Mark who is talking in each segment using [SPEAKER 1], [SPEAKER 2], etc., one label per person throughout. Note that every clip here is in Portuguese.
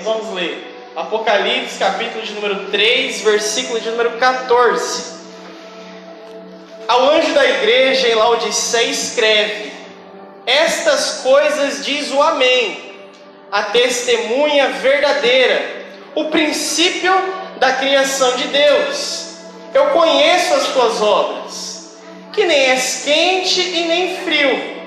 [SPEAKER 1] Nós vamos ler Apocalipse, capítulo de número 3, versículo de número 14. Ao anjo da igreja em Laodiceia escreve: estas coisas diz o Amém, a testemunha verdadeira, o princípio da criação de Deus. Eu conheço as tuas obras, que nem és quente e nem frio.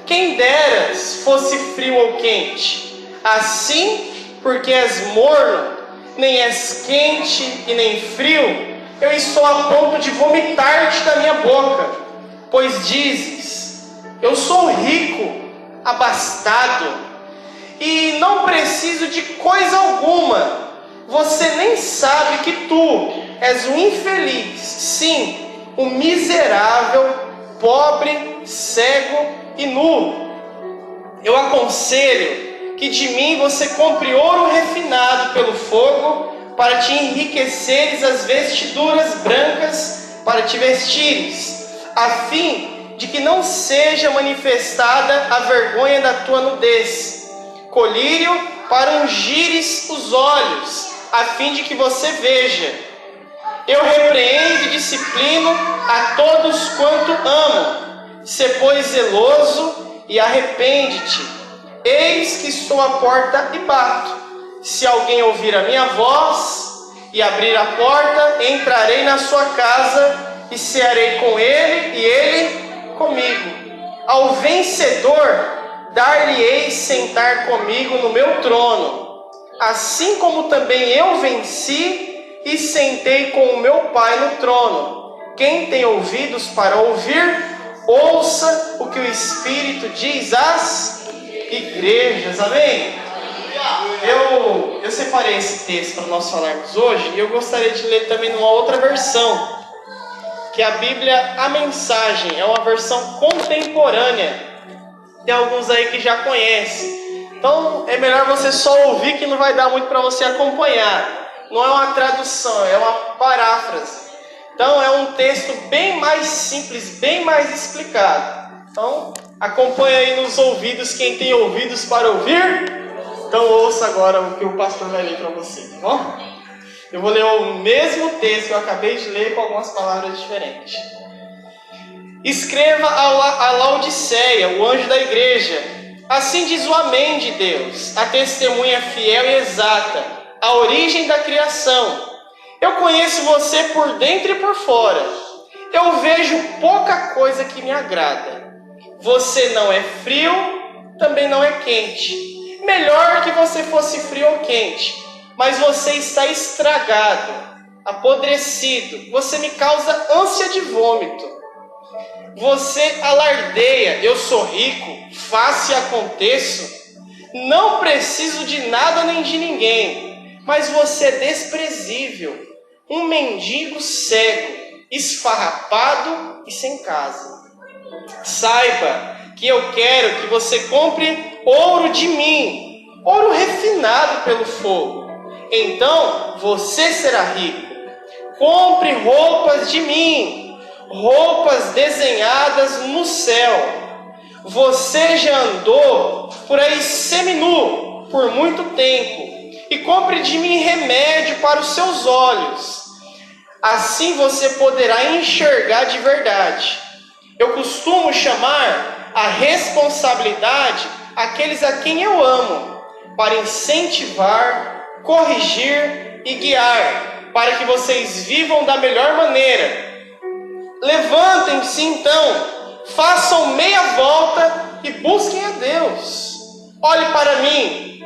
[SPEAKER 1] Quem deras fosse frio ou quente. Assim, porque és morno, nem és quente e nem frio, eu estou a ponto de vomitar-te da minha boca. Pois dizes: eu sou rico, abastado, e não preciso de coisa alguma. Você nem sabe que tu és um infeliz, sim, um miserável, pobre, cego e nu. Eu aconselho que de mim você compre ouro refinado pelo fogo, para te enriqueceres as vestiduras brancas para te vestires, a fim de que não seja manifestada a vergonha da tua nudez, colírio para ungires os olhos, a fim de que você veja. Eu repreendo e disciplino a todos quanto amo. Sê, pois, zeloso e arrepende-te. Eis que estou à porta e bato. Se alguém ouvir a minha voz e abrir a porta, entrarei na sua casa e cearei com ele e ele comigo. Ao vencedor dar-lhe-ei sentar comigo no meu trono, assim como também eu venci e sentei com o meu Pai no trono. Quem tem ouvidos para ouvir, ouça o que o Espírito diz às igrejas. Amém? Eu separei esse texto para nós falarmos hoje, e eu gostaria de ler também numa outra versão, que é a Bíblia, a Mensagem. É uma versão contemporânea. Tem alguns aí que já conhecem. Então é melhor você só ouvir, que não vai dar muito para você acompanhar. Não é uma tradução, é uma paráfrase. Então é um texto bem mais simples, bem mais explicado. Então acompanha aí nos ouvidos, quem tem ouvidos para ouvir. Então ouça agora o que o pastor vai ler para você, tá bom? Eu vou ler o mesmo texto que eu acabei de ler, com algumas palavras diferentes. Escreva a Laodiceia, o anjo da igreja: assim diz o Amém de Deus, a testemunha fiel e exata, a origem da criação. Eu conheço você por dentro e por fora. Eu vejo pouca coisa que me agrada. Você não é frio, também não é quente. Melhor que você fosse frio ou quente, mas você está estragado, apodrecido. Você me causa ânsia de vômito. Você alardeia: eu sou rico, faço e aconteço. Não preciso de nada nem de ninguém. Mas você é desprezível, um mendigo cego, esfarrapado e sem casa. Saiba que eu quero que você compre ouro de mim, ouro refinado pelo fogo. Então você será rico. Compre roupas de mim, roupas desenhadas no céu. Você já andou por aí seminu por muito tempo. E compre de mim remédio para os seus olhos. Assim você poderá enxergar de verdade. Eu costumo chamar a responsabilidade aqueles a quem eu amo, para incentivar, corrigir e guiar, para que vocês vivam da melhor maneira. Levantem-se então, façam meia volta e busquem a Deus. Olhe para mim.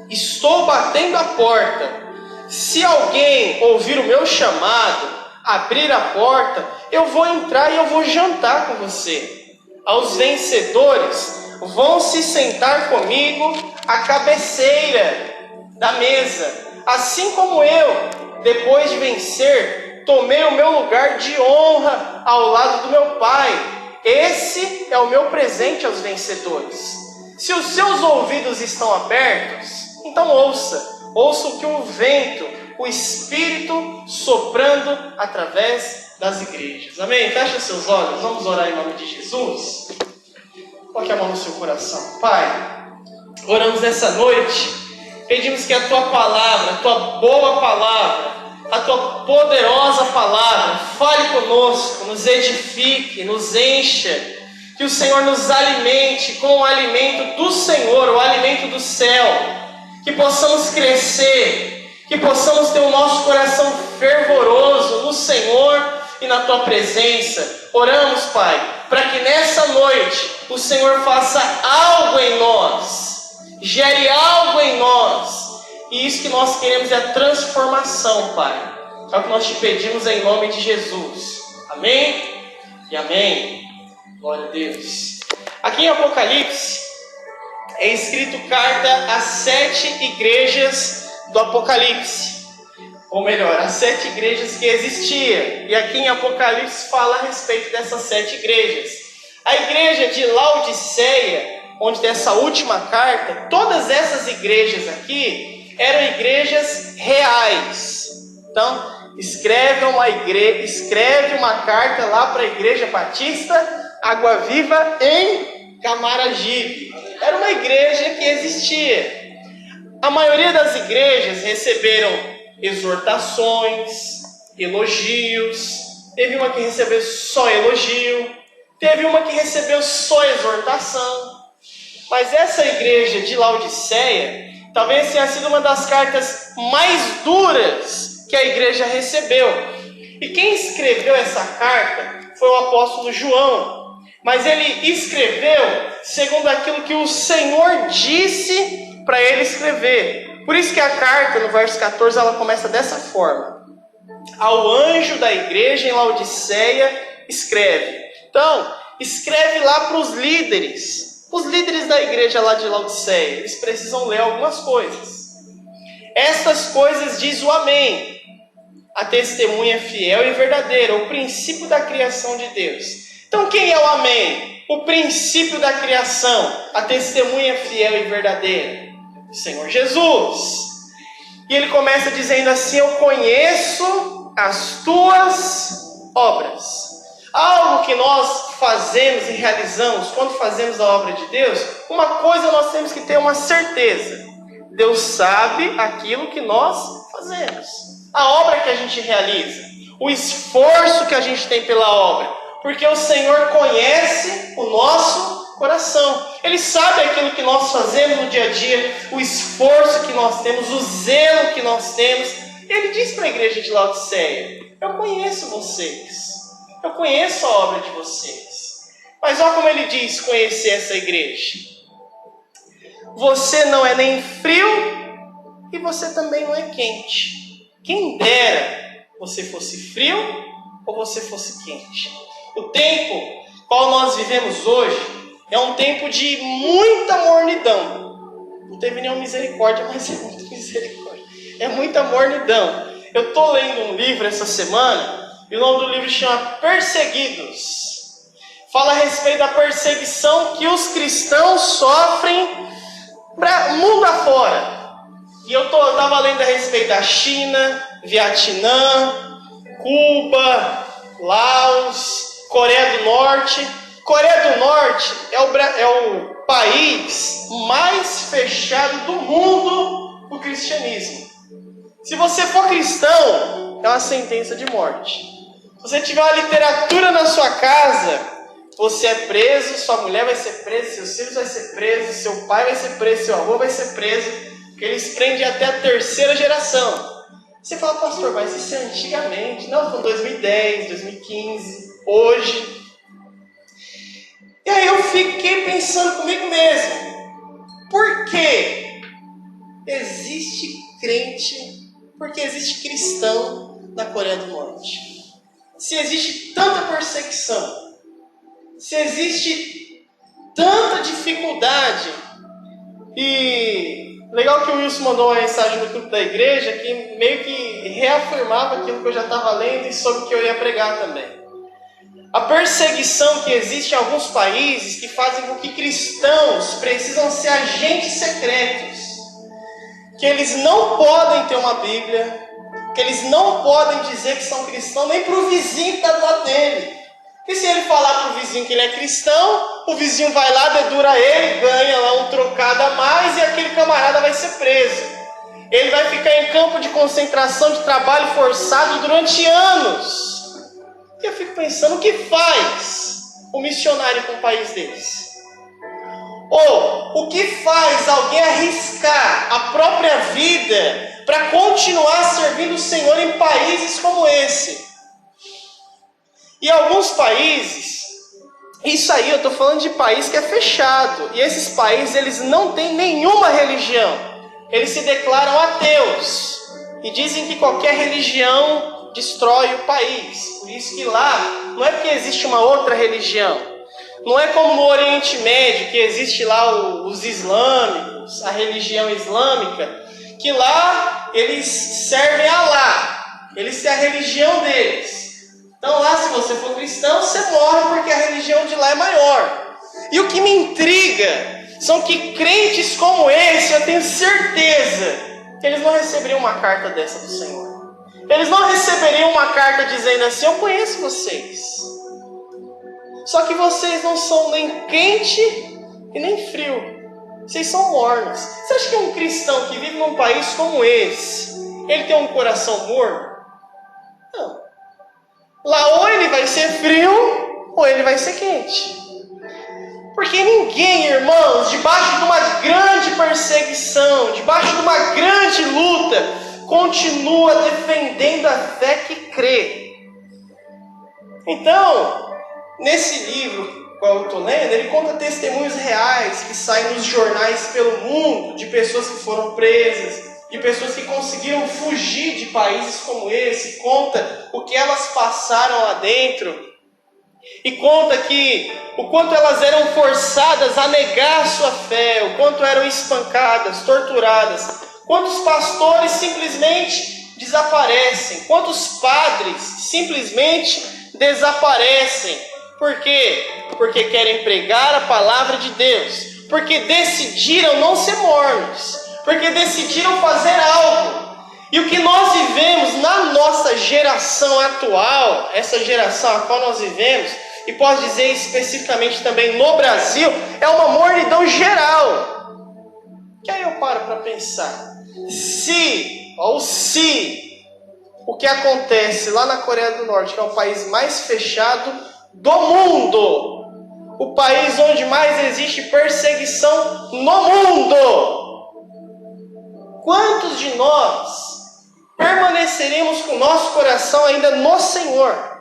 [SPEAKER 1] Estou batendo a porta. Se alguém ouvir o meu chamado, abrir a porta, eu vou entrar e eu vou jantar com você. Aos vencedores, vão se sentar comigo à cabeceira da mesa. Assim como eu, depois de vencer, tomei o meu lugar de honra ao lado do meu Pai. Esse é o meu presente aos vencedores. Se os seus ouvidos estão abertos, então ouça o que o vento, o Espírito soprando através das igrejas. Amém? Feche seus olhos, vamos orar em nome de Jesus. Coloque a mão no seu coração. Pai, oramos nessa noite Pedimos que a Tua palavra, a Tua boa palavra, a Tua poderosa palavra fale conosco, nos edifique, nos encha. Que o Senhor nos alimente com o alimento do Senhor, o alimento do céu. Que possamos crescer, que possamos ter o nosso coração fervoroso no Senhor e na Tua presença. Oramos, Pai, para que nessa noite o Senhor faça algo em nós, gere algo em nós. E isso que nós queremos é a transformação, Pai. É o que nós te pedimos em nome de Jesus. Amém? E amém. Glória a Deus. Aqui em Apocalipse é escrito carta às 7 igrejas do Apocalipse. Ou melhor, as 7 igrejas que existiam. E aqui em Apocalipse fala a respeito dessas 7 igrejas. A igreja de Laodiceia, onde dessa última carta, todas essas igrejas aqui eram igrejas reais. Então, escreve uma carta lá para a Igreja Batista Água Viva em Camaragibe. Era uma igreja que existia. A maioria das igrejas receberam exortações, elogios. Teve uma que recebeu só elogio. Teve uma que recebeu só exortação. Mas essa igreja de Laodiceia talvez tenha sido uma das cartas mais duras que a igreja recebeu. E quem escreveu essa carta foi o apóstolo João. Mas ele escreveu segundo aquilo que o Senhor disse para ele escrever. Por isso que a carta, no verso 14, ela começa dessa forma. Ao anjo da igreja em Laodiceia, escreve. Então, escreve lá para os líderes da igreja lá de Laodiceia. Eles precisam ler algumas coisas. Estas coisas diz o Amém, a testemunha fiel e verdadeira, o princípio da criação de Deus. Então quem é o Amém? O princípio da criação, a testemunha fiel e verdadeira, o Senhor Jesus. E ele começa dizendo assim: eu conheço as tuas obras. Algo que nós fazemos e realizamos quando fazemos a obra de Deus, uma coisa nós temos que ter uma certeza: Deus sabe aquilo que nós fazemos, a obra que a gente realiza, o esforço que a gente tem pela obra. Porque o Senhor conhece o nosso coração. Ele sabe aquilo que nós fazemos no dia a dia, o esforço que nós temos, o zelo que nós temos. Ele diz para a igreja de Laodiceia: eu conheço vocês, eu conheço a obra de vocês. Mas olha como ele diz conhecer essa igreja: você não é nem frio e você também não é quente. Quem dera você fosse frio ou você fosse quente. O tempo qual nós vivemos hoje é um tempo de muita mornidão. Não teve nenhuma misericórdia, mas é muita misericórdia. É muita mornidão. Eu estou lendo um livro essa semana, e o nome do livro chama Perseguidos. Fala a respeito da perseguição que os cristãos sofrem mundo afora. E eu estava lendo a respeito da China, Vietnã, Cuba, Laos, Coreia do Norte. Coreia do Norte é o país mais fechado do mundo para o cristianismo. Se você for cristão, é uma sentença de morte. Se você tiver uma literatura na sua casa, você é preso, sua mulher vai ser presa, seus filhos vão ser presos, seu pai vai ser preso, seu avô vai ser preso, porque eles prendem até a 3ª geração. Você fala: pastor, mas isso é antigamente. Não, foi 2010, 2015, hoje. E aí eu fiquei pensando comigo mesmo: por que existe crente, por que existe cristão na Coreia do Norte? Se existe tanta perseguição, se existe tanta dificuldade. E legal que o Wilson mandou uma mensagem no grupo da igreja que meio que reafirmava aquilo que eu já estava lendo e sobre o que eu ia pregar também. A perseguição que existe em alguns países que fazem com que cristãos precisam ser agentes secretos, que eles não podem ter uma Bíblia, que eles não podem dizer que são cristãos nem para o vizinho que está do lado dele. E se ele falar para o vizinho que ele é cristão, o vizinho vai lá, dedura ele, ganha lá um trocado a mais e aquele camarada vai ser preso. Ele vai ficar em campo de concentração, de trabalho forçado durante anos. E eu fico pensando, o que faz o missionário com um país desse? Ou o que faz alguém arriscar a própria vida para continuar servindo o Senhor em países como esse? E alguns países, isso aí eu estou falando de país que é fechado. E esses países, eles não têm nenhuma religião. Eles se declaram ateus. E dizem que qualquer religião destrói o país. Por isso que lá, não é porque existe uma outra religião. Não é como no Oriente Médio, que existe lá os islâmicos, a religião islâmica, que lá eles servem a Alá. Eles têm a religião deles. Então lá, se você for cristão, você morre porque a religião de lá é maior. E o que me intriga são que crentes como esse, eu tenho certeza que eles não receberiam uma carta dessa do Senhor. Eles não receberiam uma carta dizendo assim: eu conheço vocês, só que vocês não são nem quente e nem frio. Vocês são mornos. Você acha que um cristão que vive num país como esse, ele tem um coração morno? Não. Lá ou ele vai ser frio, ou ele vai ser quente. Porque ninguém, irmãos, debaixo de uma grande perseguição, debaixo de uma grande luta, continua defendendo a fé que crê. Então, nesse livro que eu estou lendo, ele conta testemunhos reais que saem nos jornais pelo mundo, de pessoas que foram presas, de pessoas que conseguiram fugir de países como esse. Conta o que elas passaram lá dentro. E conta que o quanto elas eram forçadas a negar sua fé, o quanto eram espancadas, torturadas. Quantos pastores simplesmente desaparecem. Quantos padres simplesmente desaparecem. Por quê? Porque querem pregar a palavra de Deus. Porque decidiram não ser mornos. Porque decidiram fazer algo. E o que nós vivemos na nossa geração atual, essa geração a qual nós vivemos, e posso dizer especificamente também no Brasil, é uma mornidão geral. Que aí eu paro para pensar. Se o que acontece lá na Coreia do Norte, que é o país mais fechado do mundo, o país onde mais existe perseguição no mundo, quantos de nós permaneceremos com o nosso coração ainda no Senhor?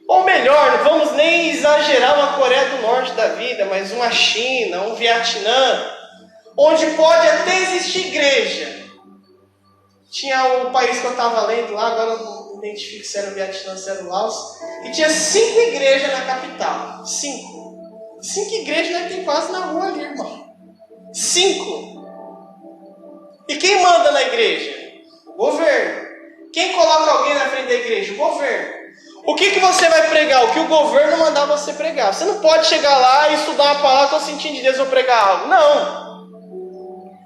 [SPEAKER 1] Ou melhor, não vamos nem exagerar uma Coreia do Norte da vida, mas uma China, um Vietnã, onde pode até existir igreja. Tinha um país que eu estava lendo lá, agora eu não identifico se era o Vietnã, se era o Laos, e tinha 5 igrejas na capital. 5 igrejas, né, tem quase na rua ali, irmão. 5. E quem manda na igreja? O governo. Quem coloca alguém na frente da igreja? O governo. O que você vai pregar? O que o governo mandar você pregar. Você não pode chegar lá e estudar uma palavra, estou sentindo de Deus, vou pregar algo. Não.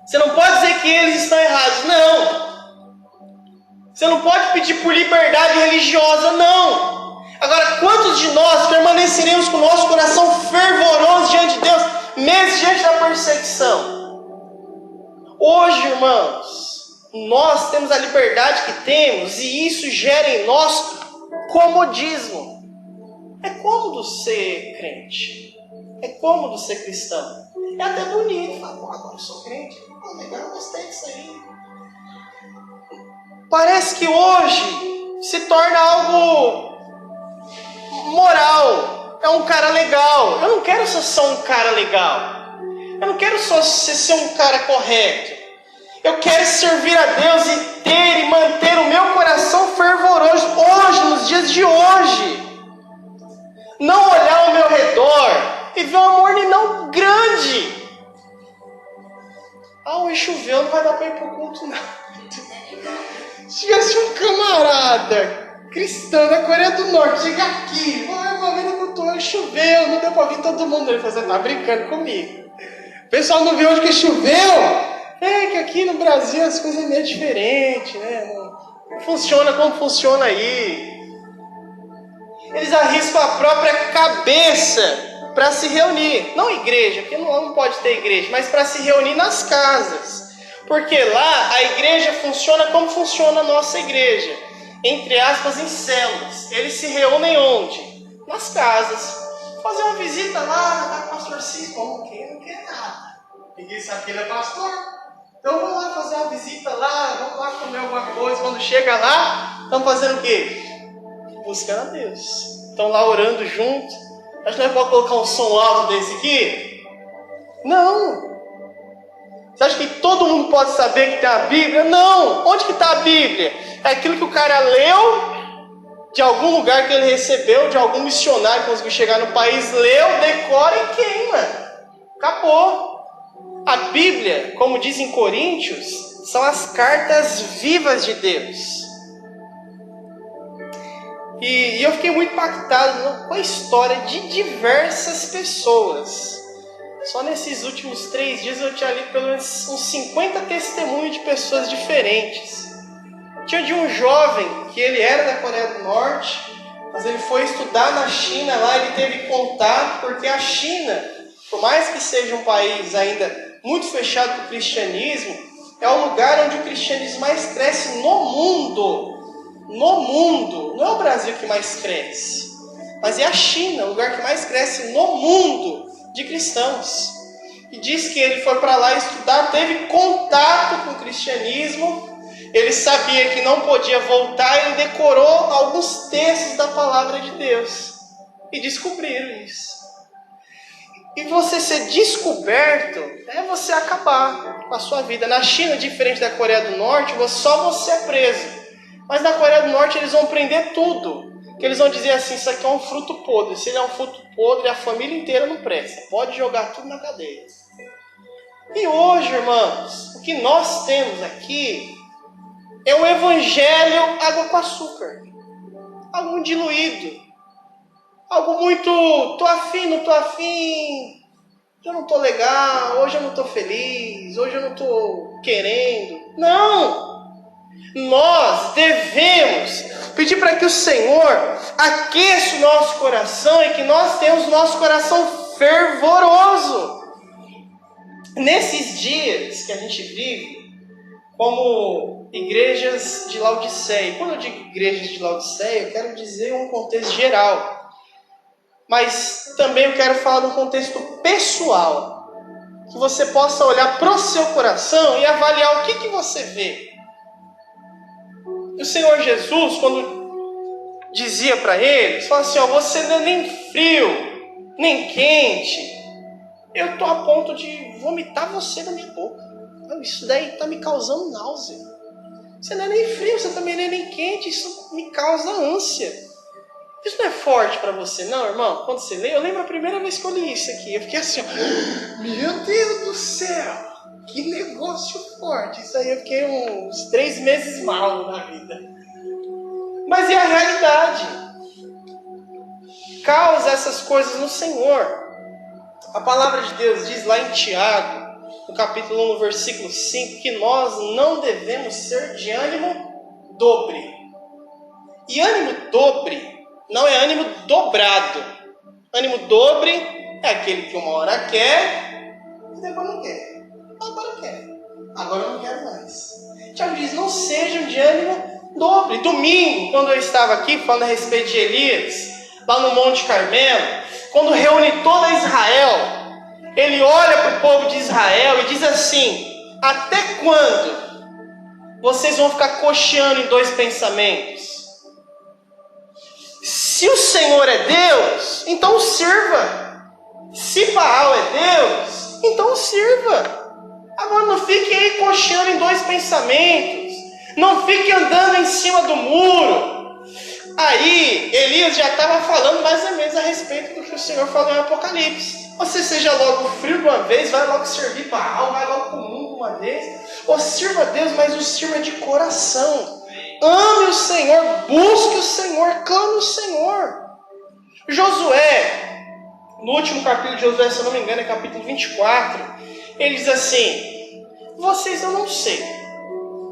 [SPEAKER 1] Você não pode dizer que eles estão errados. Não. Você não pode pedir por liberdade religiosa. Não. Agora, quantos de nós permaneceremos com o nosso coração fervoroso diante de Deus, mesmo diante da perseguição? Hoje, irmãos, nós temos a liberdade que temos e isso gera em nós comodismo. É cômodo ser crente. É cômodo ser cristão. É até bonito. Fala, agora eu sou crente. Legal, gostei disso aí. Parece que hoje se torna algo moral. É um cara legal. Eu não quero só um cara legal. Eu não quero só ser um cara correto. Eu quero servir a Deus e ter e manter o meu coração fervoroso hoje, nos dias de hoje. Não olhar ao meu redor e ver uma mornidão grande. Hoje choveu, não vai dar para ir para o culto, não. Se tivesse um camarada cristão da Coreia do Norte, chega aqui, uma vez no culto, choveu, não deu para vir todo mundo. Ele falou, você tá brincando comigo. O pessoal não viu onde que choveu? É que aqui no Brasil as coisas é meio diferentes, né? Não funciona como funciona aí. Eles arriscam a própria cabeça para se reunir. Não igreja, porque não pode ter igreja, mas para se reunir nas casas. Porque lá a igreja funciona como funciona a nossa igreja. Entre aspas, em células. Eles se reúnem onde? Nas casas. Fazer uma visita lá, tá com o pastor Cis. Bom, quem não quer nada? Ninguém sabe que ele é pastor. Então vamos lá fazer uma visita lá, vamos lá comer alguma coisa. Quando chega lá, estão fazendo o quê? Buscando a Deus. Estão lá orando junto. Acho que não é para colocar um som alto desse aqui? Não. Você acha que todo mundo pode saber que tem a Bíblia? Não. Onde que está a Bíblia? É aquilo que o cara leu de algum lugar que ele recebeu, de algum missionário que conseguiu chegar no país, leu, decora e queima. Acabou. A Bíblia, como diz em Coríntios, são as cartas vivas de Deus. E eu fiquei muito impactado com a história de diversas pessoas. Só nesses últimos 3 dias eu tinha lido pelo menos uns 50 testemunhos de pessoas diferentes. Tinha de um jovem que ele era da Coreia do Norte, mas ele foi estudar na China lá, ele teve contato, porque a China, por mais que seja um país ainda muito fechado para o cristianismo, é o lugar onde o cristianismo mais cresce no mundo. No mundo, não é o Brasil que mais cresce, mas é a China, o lugar que mais cresce no mundo de cristãos. E diz que ele foi para lá estudar, teve contato com o cristianismo, ele sabia que não podia voltar, ele decorou alguns textos da palavra de Deus. E descobriram isso. E você ser descoberto é você acabar com a sua vida. Na China, diferente da Coreia do Norte, só você é preso. Mas na Coreia do Norte eles vão prender tudo. Que eles vão dizer assim, isso aqui é um fruto podre. Se ele é um fruto podre, a família inteira não presta. Pode jogar tudo na cadeia. E hoje, irmãos, o que nós temos aqui é um evangelho água com açúcar. Algo muito diluído. Algo muito, tô afim, não tô afim. Eu não tô legal, hoje eu não tô feliz, hoje eu não tô querendo. Não! Nós devemos pedir para que o Senhor aqueça o nosso coração e que nós tenhamos o nosso coração fervoroso. Nesses dias que a gente vive, como igrejas de Laodiceia. Quando eu digo igrejas de Laodiceia, eu quero dizer um contexto geral. Mas também eu quero falar de um contexto pessoal. Que você possa olhar para o seu coração e avaliar o que você vê. E o Senhor Jesus, quando dizia para eles, falava assim, você não é nem frio, nem quente. Eu estou a ponto de vomitar você da minha boca. Isso daí está me causando náusea. Você não é nem frio, você também não é nem quente, isso me causa ânsia. Isso não é forte para você, não, irmão? Quando você lê, eu lembro a primeira vez que eu li isso aqui, eu fiquei assim, meu Deus do céu, que negócio forte. Isso aí eu fiquei uns 3 meses mal na vida. Mas é a realidade. Causa essas coisas no Senhor. A palavra de Deus diz lá em Tiago, no capítulo 1, no versículo 5, que nós não devemos ser de ânimo dobre. E ânimo dobre não é ânimo dobrado. Ânimo dobre é aquele que uma hora quer e depois não quer. Agora quer. Agora eu não quero mais. Tiago diz, não sejam de ânimo dobre. Domingo, quando eu estava aqui falando a respeito de Elias, lá no Monte Carmelo, quando reúne toda Israel, ele olha para o povo de Israel e diz assim, até quando vocês vão ficar cocheando em 2 pensamentos? Se o Senhor é Deus, então sirva. Se Baal é Deus, então sirva. Agora não fique aí cocheando em 2 pensamentos. Não fique andando em cima do muro. Aí, Elias já estava falando mais ou menos a respeito do que o Senhor falou em Apocalipse. Você seja logo frio de uma vez, vai logo servir Baal, vai logo para o mundo de uma vez. Ou sirva a Deus, mas o sirva de coração. Ame o Senhor, busque o Senhor, clame o Senhor. Josué, no último capítulo de Josué, se eu não me engano, é capítulo 24, ele diz assim, vocês eu não sei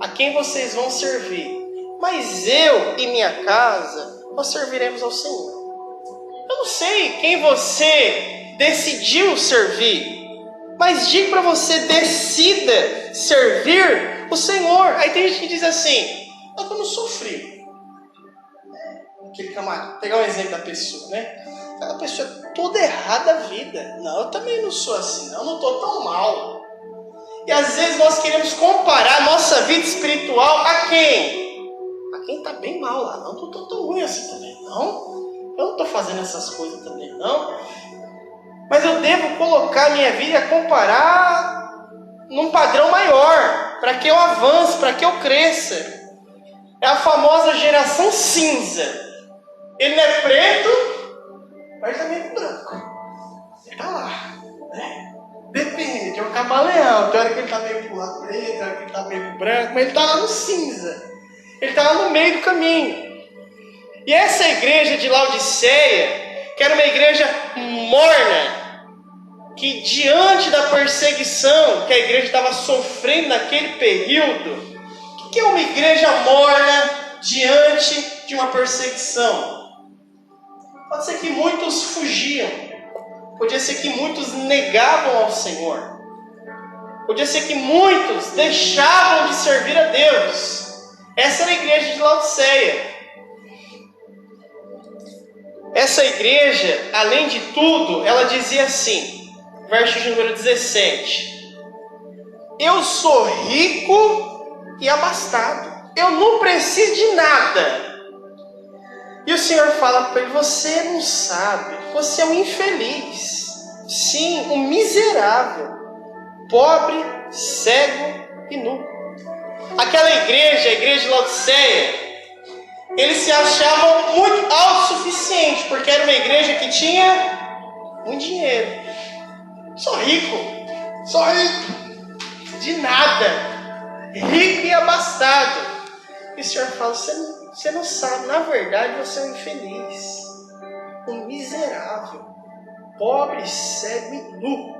[SPEAKER 1] a quem vocês vão servir, mas eu e minha casa, nós serviremos ao Senhor. Eu não sei quem você decidiu servir, Mas digo para você, decida servir o Senhor. Aí tem gente que diz assim, mas eu não sou frio. Aquele camarada, pegar um exemplo da pessoa, né? Aquela pessoa é toda errada da vida. Não, eu também não sou assim, não estou tão mal. E às vezes nós queremos comparar nossa vida espiritual a quem? A quem está bem mal lá. Não estou tão ruim assim também, não. Eu não estou fazendo essas coisas também, não. Mas eu devo colocar minha vida a comparar num padrão maior, para que eu avance, para que eu cresça. É a famosa geração cinza. Ele não é preto, mas também é branco. Ele está lá, né? Depende, é um camaleão. Tem hora que ele está meio pro lado preto, tem hora que ele está meio pro branco, mas ele está lá no cinza. Ele está lá no meio do caminho. E essa igreja de Laodiceia, que era uma igreja morna, que diante da perseguição que a igreja estava sofrendo naquele período, o que é uma igreja morna diante de uma perseguição? Pode ser que muitos fugiam, podia ser que muitos negavam ao Senhor, podia ser que muitos deixavam de servir a Deus. Essa era a igreja de Laodiceia. Essa igreja, além de tudo, ela dizia assim, verso de número 17: eu sou rico e abastado, eu não preciso de nada. E o Senhor fala para ele, você não sabe, você é um infeliz, sim, um miserável, pobre, cego e nu. Aquela igreja, a igreja de Laodiceia, eles se achavam muito autossuficientes, porque era uma igreja que tinha muito dinheiro. Sou rico, de nada, rico e abastado. E o Senhor fala, você não sabe, na verdade você é um infeliz, um miserável, pobre, cego e nu.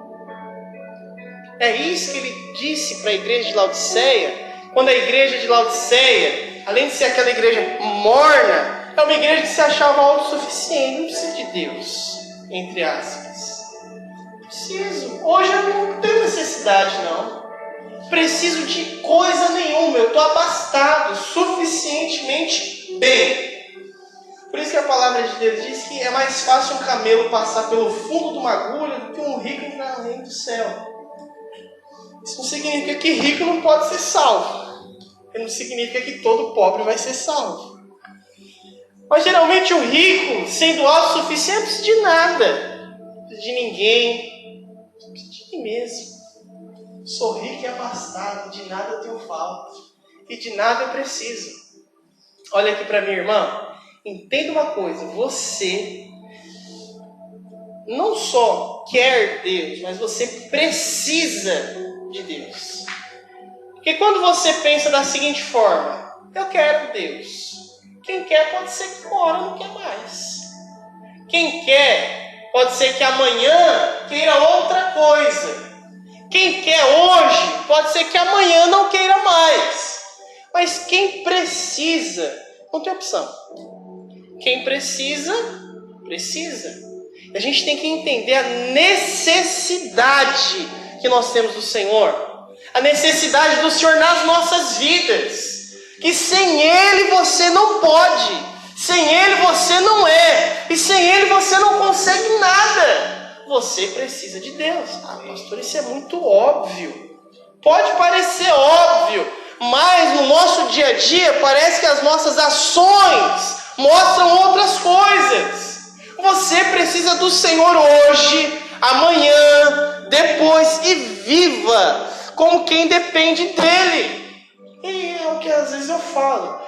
[SPEAKER 1] É isso que ele disse para a igreja de Laodiceia, quando a igreja de Laodiceia, além de ser aquela igreja morna, é uma igreja que se achava autossuficiente, não precisa de Deus, entre aspas. Preciso, hoje eu não tenho necessidade não, preciso de coisa nenhuma, eu estou abastado, suficientemente bem. Por isso que a palavra de Deus diz que é mais fácil um camelo passar pelo fundo de uma agulha do que um rico entrar no reino do céu. Isso não significa que rico não pode ser salvo. Não significa que todo pobre vai ser salvo. Mas geralmente o rico, sendo autossuficiente, não precisa de nada. Não precisa de ninguém. Não precisa de mim mesmo. Sou rico e abastado, de nada eu tenho falta. E de nada eu preciso. Olha aqui para mim, irmã. Entenda uma coisa. Você não só quer Deus, mas você precisa de Deus. Porque quando você pensa da seguinte forma, eu quero Deus. Quem quer pode ser que uma hora não quer mais. Quem quer pode ser que amanhã queira outra coisa. Quem quer hoje pode ser que amanhã não queira mais. Mas quem precisa, não tem opção. Quem precisa, precisa. E a gente tem que entender a necessidade que nós temos do Senhor. A necessidade do Senhor nas nossas vidas. Que sem Ele você não pode. Sem Ele você não é. E sem Ele você não consegue nada. Você precisa de Deus. Ah, pastor, isso é muito óbvio. Pode parecer óbvio. Mas no nosso dia a dia parece que as nossas ações mostram outras coisas. Você precisa do Senhor hoje, amanhã, depois e viva como quem depende dele. E é o que às vezes eu falo.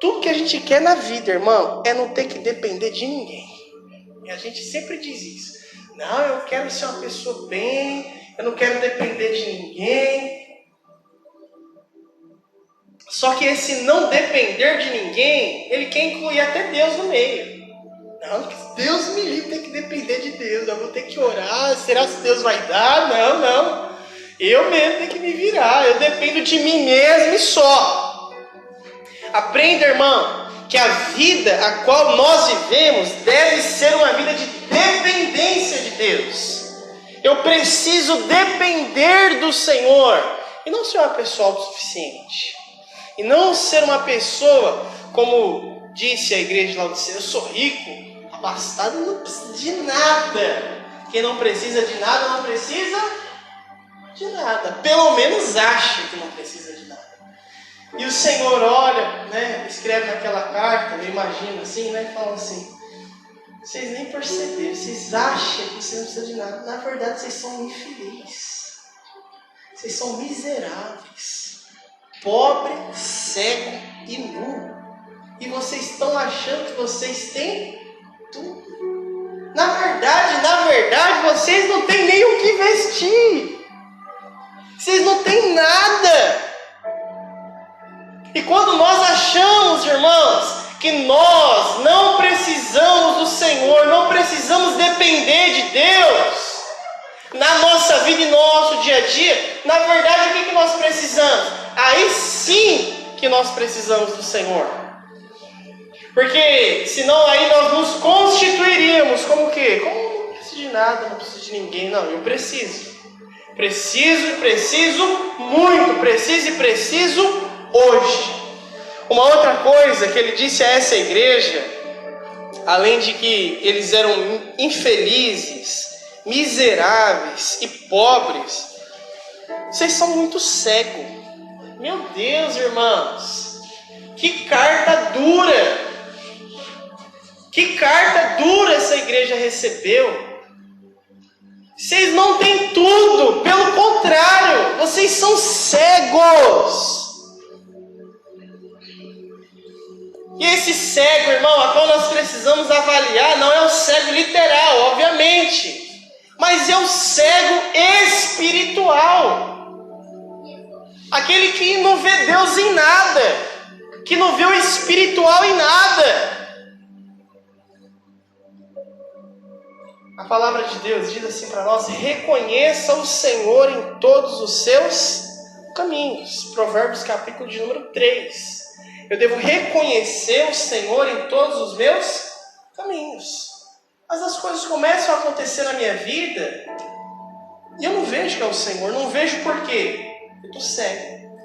[SPEAKER 1] Tudo que a gente quer na vida, irmão, é não ter que depender de ninguém. E a gente sempre diz isso. Não, eu quero ser uma pessoa bem, eu não quero depender de ninguém. Só que esse não depender de ninguém, ele quer incluir até Deus no meio. Não, Deus me livre, tem que depender de Deus. Eu vou ter que orar, será que Deus vai dar? Não. Eu mesmo tenho que me virar, eu dependo de mim mesmo e só. Aprenda, irmão, que a vida a qual nós vivemos deve ser uma vida de dependência de Deus. Eu preciso depender do Senhor. E não ser uma pessoa autossuficiente. E não ser uma pessoa, como disse a igreja de Laodiceia, eu sou rico, abastado, não precisa de nada. Quem não precisa de nada, não precisa de nada. Pelo menos acha que não precisa de nada. E o Senhor olha, né, escreve naquela carta, eu imagino assim, né, fala assim: vocês nem perceberam, vocês acham que vocês não precisam de nada. Na verdade, vocês são infelizes. Vocês são miseráveis, pobre, cego e nu. E vocês estão achando que vocês têm tudo. Na verdade, vocês não têm nem o que vestir. Vocês não têm nada. E quando nós achamos, irmãos, que nós não precisamos do Senhor, não precisamos depender de Deus na nossa vida e no nosso dia a dia, na verdade, o que nós precisamos? Aí sim que nós precisamos do Senhor. Porque senão aí nós nos constituiríamos como o quê? Como não preciso de nada, não preciso de ninguém. Não, eu preciso. Preciso muito, preciso hoje. Uma outra coisa que ele disse a essa igreja, além de que eles eram infelizes, miseráveis e pobres, vocês são muito cegos. Meu Deus, irmãos, que carta dura! Que carta dura essa igreja recebeu. Vocês não têm tudo, pelo contrário, vocês são cegos. E esse cego, irmão, a qual nós precisamos avaliar, não é o cego literal, obviamente, mas é o cego espiritual. Aquele que não vê Deus em nada, que não vê o espiritual em nada. A palavra de Deus diz assim para nós: reconheça o Senhor em todos os seus caminhos. Provérbios capítulo de número 3. Eu devo reconhecer o Senhor em todos os meus caminhos. Mas as coisas começam a acontecer na minha vida e eu não vejo que é o Senhor. Não vejo por quê? Eu estou cego.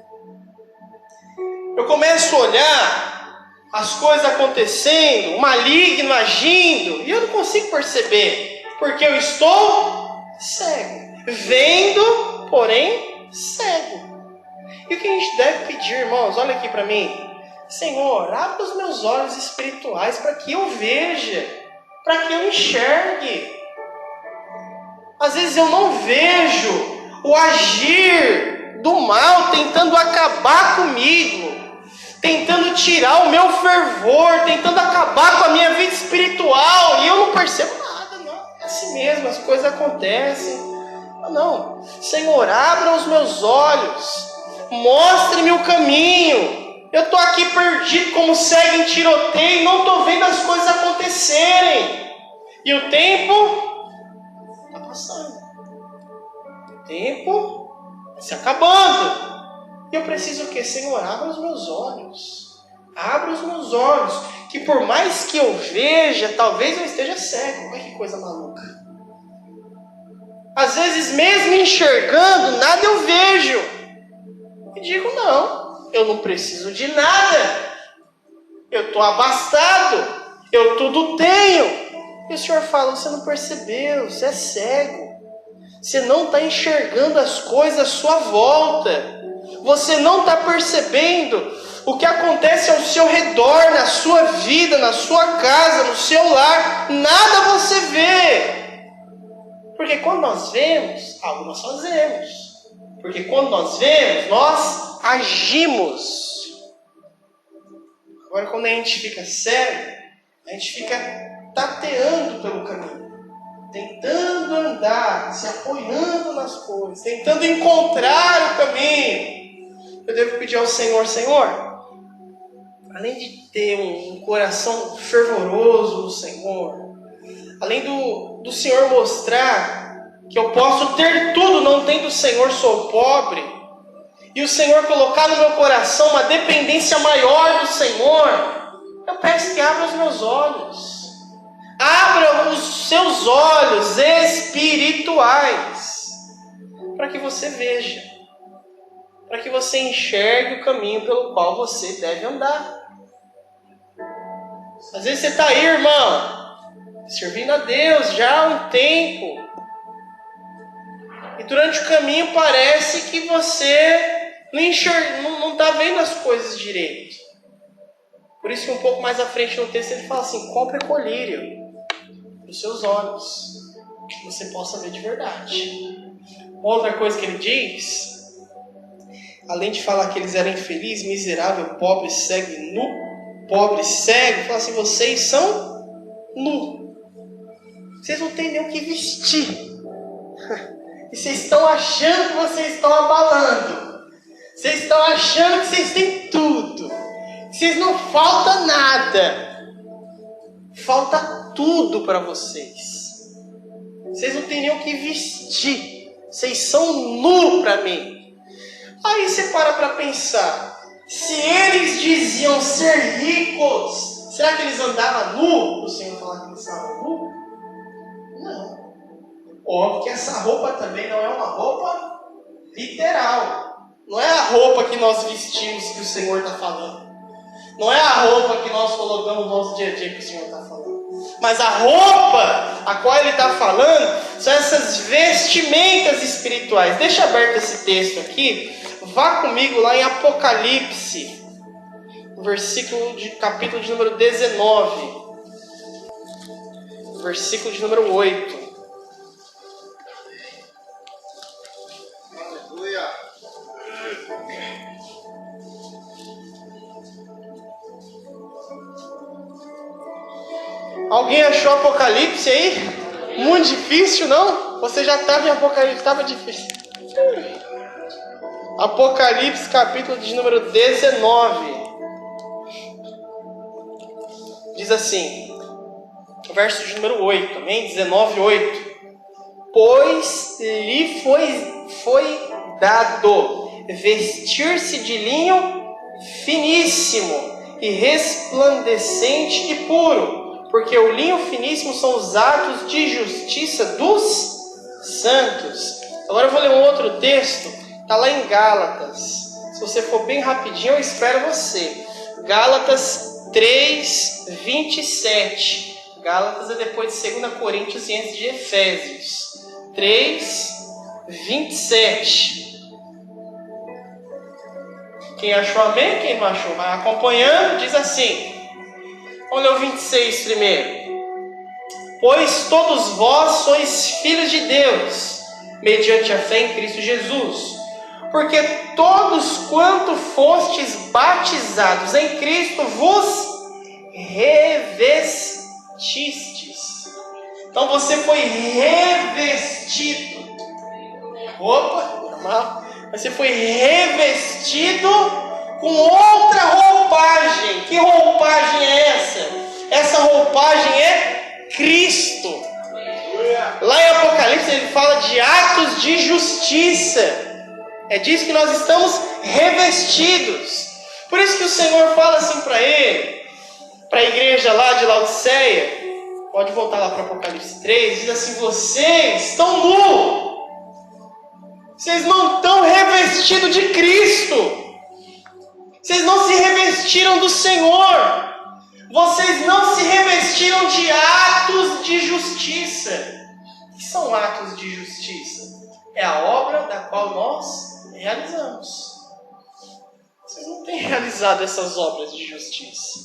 [SPEAKER 1] Eu começo a olhar as coisas acontecendo, o maligno agindo, e eu não consigo perceber, porque eu estou cego. Vendo, porém cego. E o que a gente deve pedir, irmãos? Olha aqui para mim. Senhor, abre os meus olhos espirituais para que eu veja, para que eu enxergue. Às vezes eu não vejo o agir do mal tentando acabar comigo, tentando tirar o meu fervor, tentando acabar com a minha vida espiritual, e eu não percebo nada, não. É assim mesmo, as coisas acontecem. Não, Senhor, abra os meus olhos, mostre-me o caminho. Eu estou aqui perdido como cego em tiroteio e não estou vendo as coisas acontecerem. E o tempo está passando. O tempo se acabando. E eu preciso o quê? Senhor, abra os meus olhos. Abra os meus olhos. Que por mais que eu veja, talvez eu esteja cego. Olha que coisa maluca. Às vezes mesmo enxergando, nada eu vejo. E digo, não. Eu não preciso de nada. Eu estou abastado. Eu tudo tenho. E o Senhor fala, você não percebeu, você é cego. Você não está enxergando as coisas à sua volta. Você não está percebendo o que acontece ao seu redor, na sua vida, na sua casa, no seu lar. Nada você vê. Porque quando nós vemos, algo nós fazemos. Porque quando nós vemos, nós agimos. Agora, quando a gente fica cego, a gente fica tateando pelo caminho, tentando andar, se apoiando nas coisas, tentando encontrar o caminho. Eu devo pedir ao Senhor, Senhor, além de ter um coração fervoroso no Senhor, além do Senhor mostrar que eu posso ter tudo, não tendo o Senhor, sou pobre, e o Senhor colocar no meu coração uma dependência maior do Senhor, eu peço que abra os meus olhos, Abra os seus olhos espirituais para que você veja, para que você enxergue o caminho pelo qual você deve andar. Às vezes você está aí, irmão, servindo a Deus já há um tempo, e durante o caminho parece que você não está vendo as coisas direito. Por isso que um pouco mais à frente no texto ele fala assim: compre colírio para os seus olhos, que você possa ver de verdade. Outra coisa que ele diz, além de falar que eles eram infelizes, miserável, pobre, cego e nu, pobre, cego, fala assim: vocês são nu. Vocês não têm nem o que vestir. E vocês estão achando que vocês estão abalando. Vocês estão achando que vocês têm tudo. Vocês não falta nada. Falta tudo para vocês. Vocês não têm nem o que vestir. Vocês são nu para mim. Aí você para pensar. Se eles diziam ser ricos, será que eles andavam nu? O Senhor falava que eles estavam nu? Não. Óbvio que essa roupa também não é uma roupa literal. Não é a roupa que nós vestimos que o Senhor está falando. Não é a roupa que nós colocamos no nosso dia a dia que o Senhor está falando. Mas a roupa a qual Ele está falando são essas vestimentas espirituais. Deixa aberto esse texto aqui. Vá comigo lá em Apocalipse, capítulo de número 19. Versículo de número 8. Alguém achou Apocalipse aí? Muito difícil, não? Você já estava em Apocalipse, estava difícil. Apocalipse, capítulo de número 19. Diz assim, verso de número 8, amém? 19, 8. Pois lhe foi dado vestir-se de linho finíssimo e resplandecente e puro, porque o linho finíssimo são os atos de justiça dos santos. Agora eu vou ler um outro texto, está lá em Gálatas. Se você for bem rapidinho, eu espero você. Gálatas 3, 27. Gálatas é depois de 2 Coríntios e antes de Efésios. 3, 27. Quem achou, amém? Quem não achou, vai acompanhando. Diz assim. Vamos ler o 26 primeiro. Pois todos vós sois filhos de Deus, mediante a fé em Cristo Jesus. Porque todos quanto fostes batizados em Cristo, vos revestistes. Então você foi revestido. Opa, normal. Você foi revestido com outra roupagem. Que roupagem é essa? Essa roupagem é Cristo. Lá em Apocalipse ele fala de atos de justiça. É disso que nós estamos revestidos. Por isso que o Senhor fala assim para ele, para a igreja lá de Laodiceia. Pode voltar lá para Apocalipse 3. Diz assim: vocês estão nus. Vocês não estão revestidos de Cristo. Vocês não se revestiram do Senhor. Vocês não se revestiram de atos de justiça. O que são atos de justiça? É a obra da qual nós realizamos. Vocês não têm realizado essas obras de justiça.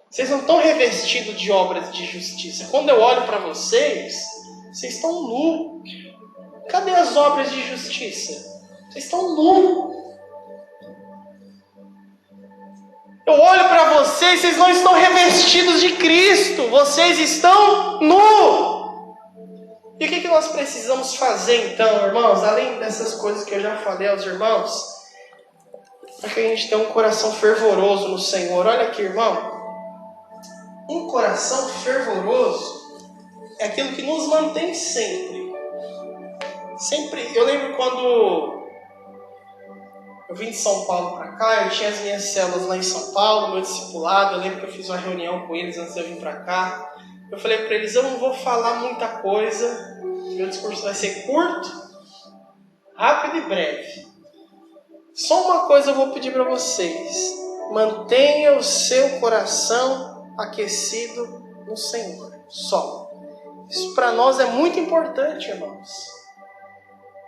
[SPEAKER 1] Vocês não estão revestidos de obras de justiça. Quando eu olho para vocês, vocês estão nus. Cadê as obras de justiça? Vocês estão nus. Eu olho para vocês, vocês não estão revestidos de Cristo. Vocês estão nus. E o que nós precisamos fazer então, irmãos? Além dessas coisas que eu já falei aos irmãos, para que a gente tenha um coração fervoroso no Senhor. Olha aqui, irmão. Um coração fervoroso é aquilo que nos mantém sempre. Sempre. Eu lembro quando eu vim de São Paulo para cá, eu tinha as minhas células lá em São Paulo, meu discipulado. Eu lembro que eu fiz uma reunião com eles antes de eu vir para cá. Eu falei para eles, eu não vou falar muita coisa, meu discurso vai ser curto, rápido e breve. Só uma coisa eu vou pedir para vocês: mantenha o seu coração aquecido no Senhor. Só. Isso para nós é muito importante, irmãos.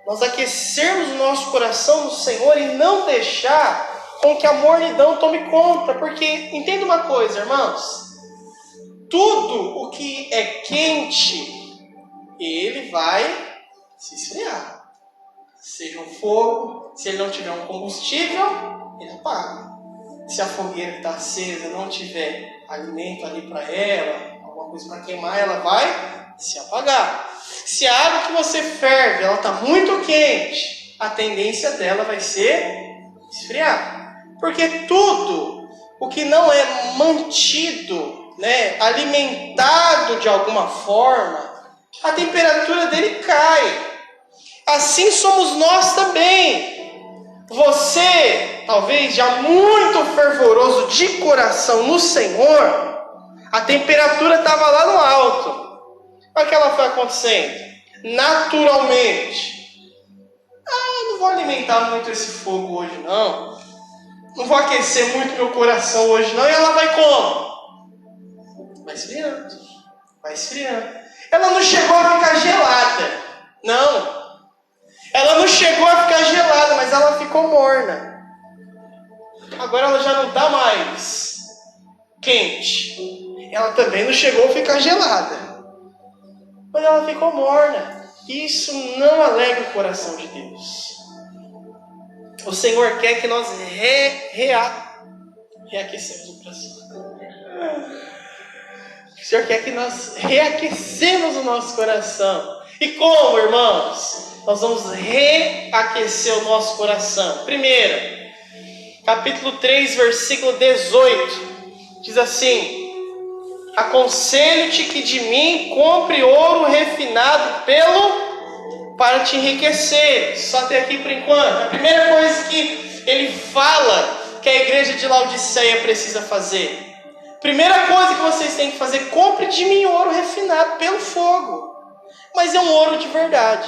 [SPEAKER 1] Nós aquecermos o nosso coração no Senhor e não deixar com que a mornidão tome conta. Porque, entenda uma coisa, irmãos. Tudo o que é quente, ele vai se esfriar. Seja um fogo, se ele não tiver um combustível, ele apaga. Se a fogueira que está acesa não tiver alimento ali para ela, alguma coisa para queimar, ela vai se apagar. Se a água que você ferve, ela está muito quente, a tendência dela vai ser esfriar. Porque tudo o que não é mantido, alimentado de alguma forma, a temperatura dele cai. Assim somos nós também. Você, talvez já muito fervoroso de coração no Senhor, a temperatura estava lá no alto. Olha o que ela foi acontecendo. Naturalmente. Não vou alimentar muito esse fogo hoje não. Não vou aquecer muito meu coração hoje não. E ela vai como? Vai esfriando. Vai esfriando. Ela não chegou a ficar gelada. Não. Ela não chegou a ficar gelada, mas ela ficou morna. Agora ela já não está mais quente. Ela também não chegou a ficar gelada, mas ela ficou morna. Isso não alegra o coração de Deus. O Senhor quer que nós reaquecemos o coração. O Senhor quer que nós reaquecemos o nosso coração. E como, irmãos? Nós vamos reaquecer o nosso coração. Primeiro, capítulo 3, versículo 18. Diz assim: aconselho-te que de mim compre ouro refinado para te enriquecer. Só até aqui por enquanto. A primeira coisa que ele fala que a igreja de Laodiceia precisa fazer. Primeira coisa que vocês têm que fazer: compre de mim ouro refinado pelo fogo. Mas é um ouro de verdade.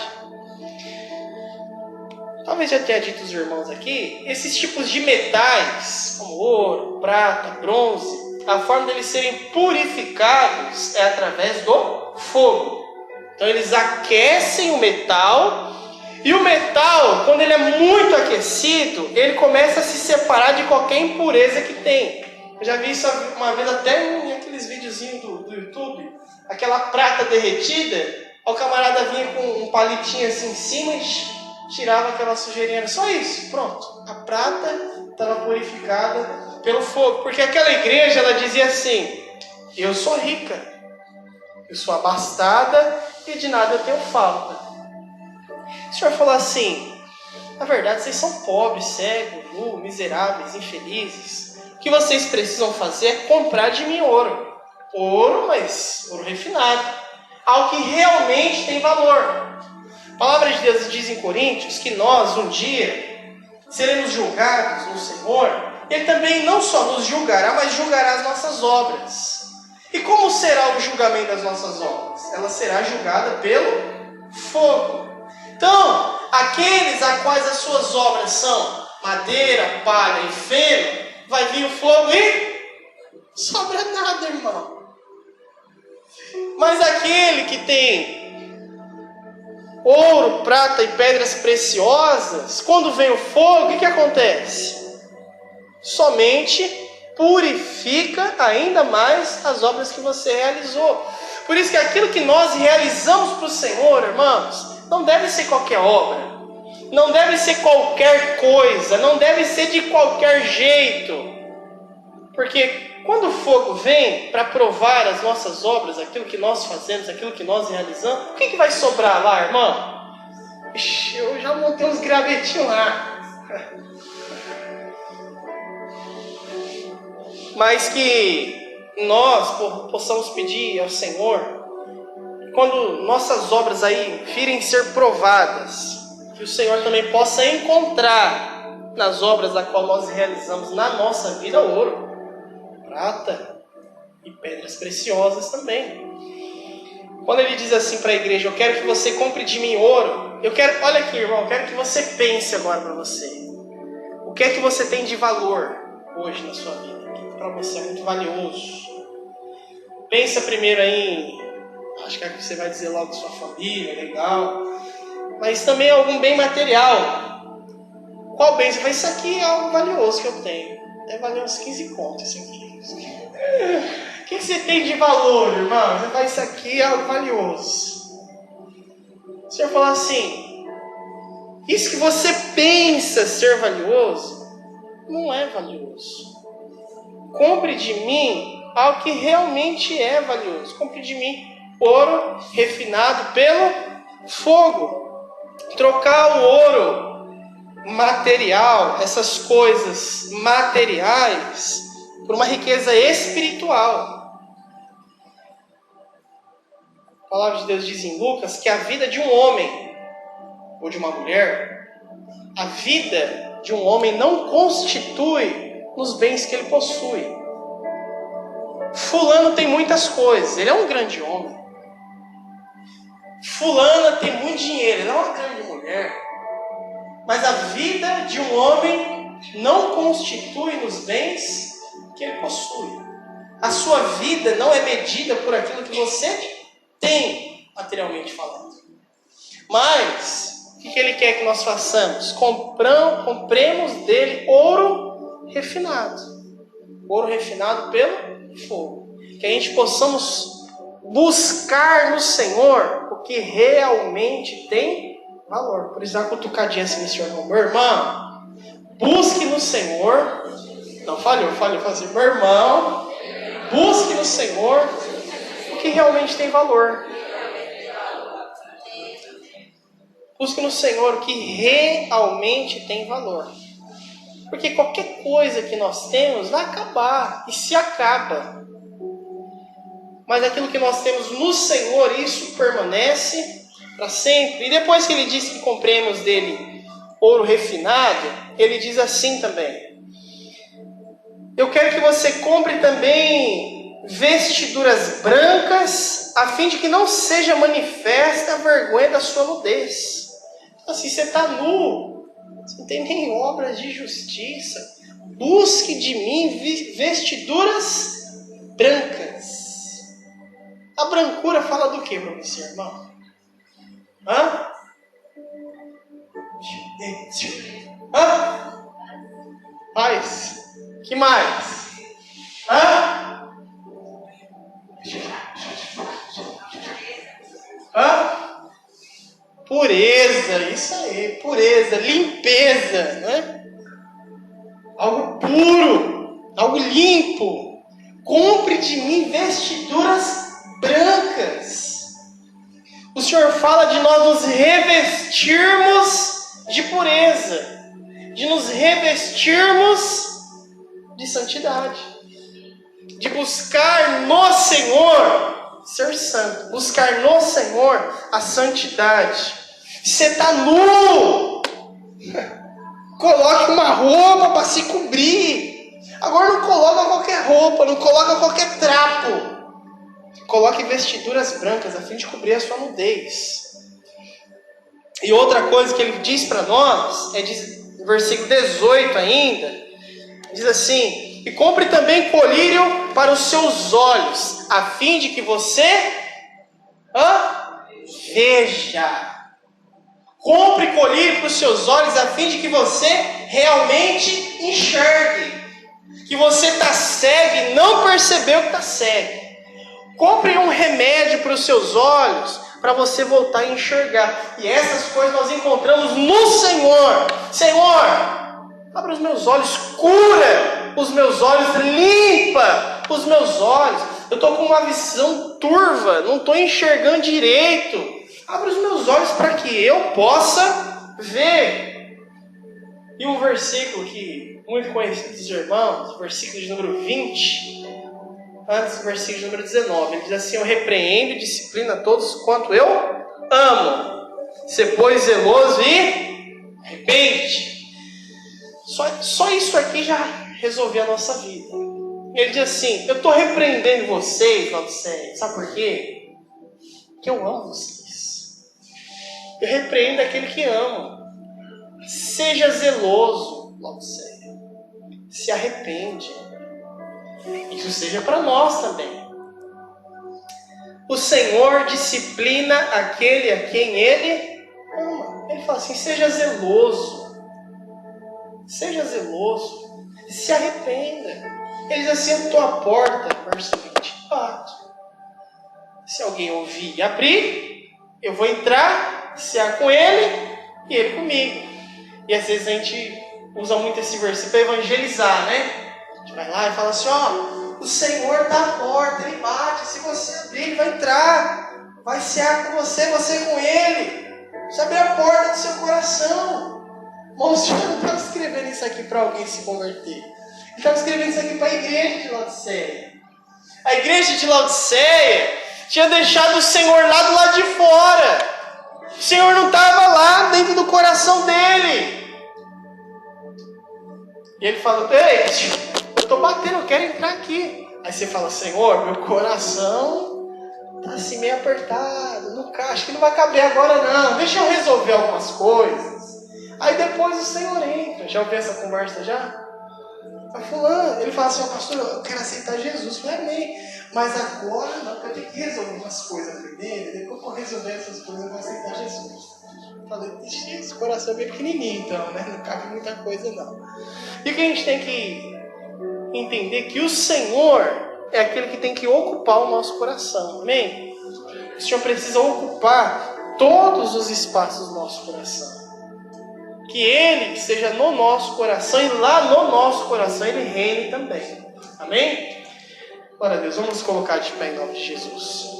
[SPEAKER 1] Talvez já tenha dito os irmãos aqui, esses tipos de metais, como ouro, prata, bronze, a forma deles serem purificados é através do fogo. Então eles aquecem o metal, e o metal, quando ele é muito aquecido, ele começa a se separar de qualquer impureza que tem. Eu já vi isso uma vez até em aqueles videozinhos do YouTube, aquela prata derretida, o camarada vinha com um palitinho assim em cima e tirava aquela sujeirinha, só isso, pronto. A prata estava purificada pelo fogo, porque aquela igreja, ela dizia assim: eu sou rica, eu sou abastada e de nada eu tenho falta. O Senhor falou assim: na verdade vocês são pobres, cegos, nus, miseráveis, infelizes. O que vocês precisam fazer é comprar de mim ouro. Ouro, mas ouro refinado, algo que realmente tem valor. A palavra de Deus diz em Coríntios que nós, um dia, seremos julgados no Senhor. Ele também não só nos julgará, mas julgará as nossas obras. E como será o julgamento das nossas obras? Ela será julgada pelo fogo. Então, aqueles a quais as suas obras são madeira, palha e feno, vai vir o fogo e sobra nada, irmão. Mas aquele que tem ouro, prata e pedras preciosas, quando vem o fogo, o que acontece? Somente purifica ainda mais as obras que você realizou. Por isso que aquilo que nós realizamos para o Senhor, irmãos, não deve ser qualquer obra, não deve ser qualquer coisa, não deve ser de qualquer jeito. Porque quando o fogo vem para provar as nossas obras, aquilo que nós fazemos, aquilo que nós realizamos, o que vai sobrar lá, irmão? Ixi, eu já montei uns gravetinhos lá. Mas que nós possamos pedir ao Senhor, quando nossas obras aí virem ser provadas, que o Senhor também possa encontrar nas obras a qual nós realizamos na nossa vida ouro, prata e pedras preciosas também. Quando ele diz assim para a igreja, eu quero que você compre de mim ouro, olha aqui, irmão, eu quero que você pense agora para você. O que é que você tem de valor hoje na sua vida? O que para você é muito valioso? Pensa primeiro aí, acho que você vai dizer logo sua família, legal, mas também algum bem material. Qual bem? Você vai, isso aqui é algo valioso que eu tenho. Deve valer uns 15 contos isso aqui. O que você tem de valor, irmão? Você vai, isso aqui é algo valioso. O Senhor falou assim, isso que você pensa ser valioso, não é valioso. Compre de mim algo que realmente é valioso. Compre de mim ouro refinado pelo fogo. Trocar o ouro material, essas coisas materiais, por uma riqueza espiritual. A palavra de Deus diz em Lucas que a vida de um homem ou de uma mulher, a vida de um homem não constitui nos bens que ele possui. Fulano tem muitas coisas, ele é um grande homem. Fulana tem muito dinheiro, ela é uma grande mulher. Mas a vida de um homem não constitui nos bens que ele possui. A sua vida não é medida por aquilo que você tem, materialmente falando. Mas, o que ele quer que nós façamos? Compremos dele ouro refinado. Ouro refinado pelo fogo. Que a gente possamos buscar no Senhor o que realmente tem valor. Por isso, dá uma cutucadinha assim nesse irmão. Meu irmão, busque no Senhor. Não, falhou assim. Meu irmão, busque no Senhor o que realmente tem valor. Busque no Senhor o que realmente tem valor. Porque qualquer coisa que nós temos vai acabar. E se acaba. Mas aquilo que nós temos no Senhor, isso permanece para sempre. E depois que ele diz que compremos dele ouro refinado, ele diz assim também. Eu quero que você compre também vestiduras brancas, a fim de que não seja manifesta a vergonha da sua nudez. Então, assim, você está nu, você não tem nem obras de justiça. Busque de mim vestiduras brancas. A brancura fala do que para você, irmão? Hã? Mais? Que mais? Hã? Pureza, isso aí, pureza, limpeza, né? Algo puro, algo limpo. Compre de mim vestiduras brancas. O Senhor fala de nós nos revestirmos de pureza, de nos revestirmos de santidade, de buscar no Senhor ser santo, buscar no Senhor a santidade. Você está nu, coloque uma roupa para se cobrir. Agora não coloca qualquer roupa, não coloca qualquer trapo. Coloque vestiduras brancas a fim de cobrir a sua nudez. E outra coisa que ele diz para nós, no versículo 18 ainda, diz assim, e compre também colírio para os seus olhos, a fim de que você veja. Compre colírio para os seus olhos, a fim de que você realmente enxergue. Que você está cego e não percebeu que está cego. Compre um remédio para os seus olhos, para você voltar a enxergar. E essas coisas nós encontramos no Senhor. Senhor, abre os meus olhos, cura os meus olhos, limpa os meus olhos. Eu estou com uma visão turva, não estou enxergando direito. Abre os meus olhos para que eu possa ver. E um versículo que muito conhecido dos irmãos, o versículo de número 20, antes do versículo de número 19, ele diz assim, eu repreendo e disciplino a todos quanto eu amo. Ser, pois, zeloso e arrepende. Só isso aqui já resolveu a nossa vida. Ele diz assim: eu estou repreendendo vocês, Laodiceia. Sabe por quê? Porque eu amo vocês. Eu repreendo aquele que ama. Seja zeloso, Laodiceia. Se arrepende. Isso seja para nós também. O Senhor disciplina aquele a quem Ele ama. Ele fala assim: seja zeloso. Seja zeloso. Se arrependa. Ele diz assim: eu estou à porta, verso 20, bato. Se alguém ouvir e abrir, eu vou entrar, cear com ele e ele comigo. E às vezes a gente usa muito esse versículo para evangelizar, né? A gente vai lá e fala assim: ó, o Senhor está à porta, Ele bate. Se você abrir, Ele vai entrar, vai cear com você, você com Ele. Você abrir a porta do seu coração. Irmãos, eu não estava escrevendo isso aqui para alguém se converter. Ele estava escrevendo isso aqui para a igreja de Laodiceia. A igreja de Laodiceia tinha deixado o Senhor lá do lado de fora. O Senhor não estava lá dentro do coração dele. E ele fala: ei, eu estou batendo, eu quero entrar aqui. Aí você fala: Senhor, meu coração está assim meio apertado, acho que não vai caber agora não, deixa eu resolver algumas coisas. Aí depois o Senhor entra. Já ouviu essa conversa já? A fulano, ele fala assim: ó, pastor, eu quero aceitar Jesus. Eu falei: amém. Mas agora não, porque eu tenho que resolver umas coisas primeiro. Depois que eu resolver essas coisas, eu vou aceitar Jesus. Eu falei: esse coração é bem pequenininho então, né? Não cabe muita coisa não. E o que a gente tem que entender? Que o Senhor é aquele que tem que ocupar o nosso coração. Amém? O Senhor precisa ocupar todos os espaços do nosso coração. Que Ele seja no nosso coração e lá no nosso coração Ele reine também. Amém? Glória a Deus, vamos nos colocar de pé em nome de Jesus.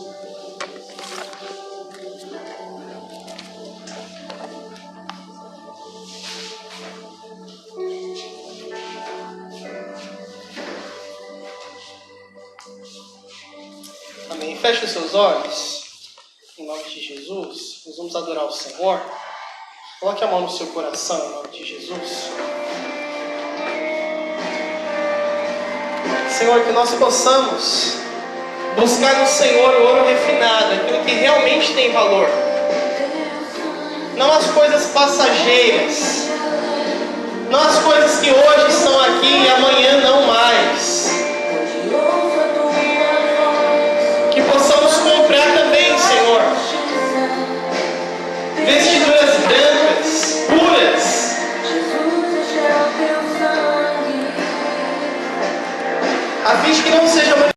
[SPEAKER 1] Amém. Feche os seus olhos. Em nome de Jesus, nós vamos adorar o Senhor. Coloque a mão no seu coração, em nome de Jesus. Senhor, que nós possamos buscar no Senhor o ouro refinado, aquilo que realmente tem valor. Não as coisas passageiras. Não as coisas que hoje estão aqui e amanhã não mais.